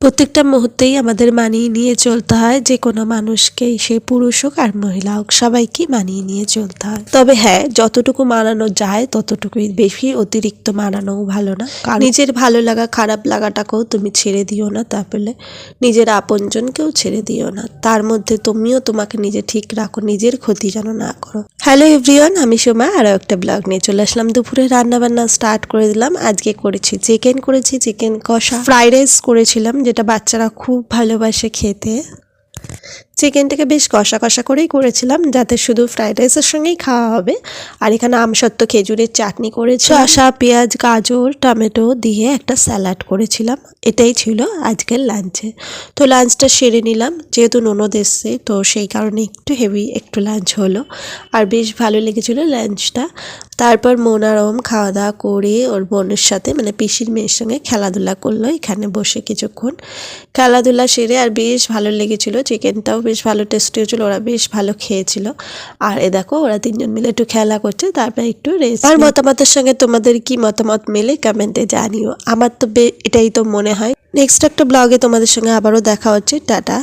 প্রত্যেকটা মুহূর্তেই আমাদের মানিয়ে নিয়ে চলতে হয়, যে কোনো মানুষকেই, সে পুরুষ হোক আর মহিলা হোক, সবাইকে মানিয়ে নিয়ে চলতে হয়। তবে হ্যাঁ, যতটুকু মানানো যায় ততটুকুই, বেশি অতিরিক্ত মানানোও ভালো না। নিজের ভালো লাগা খারাপ লাগাটাকেও তুমি ছেড়ে দিও না, তারপরে নিজের আপনজনকেও ছেড়ে দিও না। তার মধ্যে তুমিও তোমাকে নিজে ঠিক রাখো, নিজের ক্ষতি যেন না করো। হ্যালো এভরিওয়ান, আমি সোমা, আরও একটা ব্লগ নিয়ে চলে আসলাম। দুপুরে রান্না বান্না স্টার্ট করে দিলাম। আজকে করেছি চিকেন কষা, ফ্রাইড রাইস করেছিলাম, যেটা বাচ্চারা খুব ভালোবাসে খেতে। চিকেনটাকে বেশ কষা কষা করেই করেছিলাম, যাতে শুধু ফ্রাইড রাইসের সঙ্গেই খাওয়া হবে। আর এখানে আমসত্ত্ব খেজুরের চাটনি করেছি, শসা, পেঁয়াজ, গাজর, টমেটো দিয়ে একটা স্যালাড করেছিলাম। এটাই ছিল আজকের লাঞ্চে। তো লাঞ্চটা সেরে নিলাম, যেহেতু ননদ এসছে, তো সেই কারণে একটু হেভি একটু লাঞ্চ হলো, আর বেশ ভালো লেগেছিলো লাঞ্চটা। তারপর মনোরম খাওয়া দাওয়া করে ওর বোনের সাথে, মানে পিসির মেয়ের সঙ্গে খেলাধুলা করলো এখানে বসে কিছুক্ষণ। খেলাধুলা সেরে আর বেশ ভালো লেগেছিলো, চিকেনটাও বেশ ভালো টেস্টি হয়েছিল, ওরা বেশ ভালো খেয়েছিল। আর এ দেখো ওরা তিনজন মিলে একটু খেলা করছে, তারপর একটু রেস্ট। আর মতামতের সঙ্গে তোমাদের কি মতামত মেলে কমেন্টে জানিও। আমার তো এটাই তো মনে হয়। নেক্সট একটা ব্লগে তোমাদের সঙ্গে আবারও দেখা হচ্ছে। টাটা।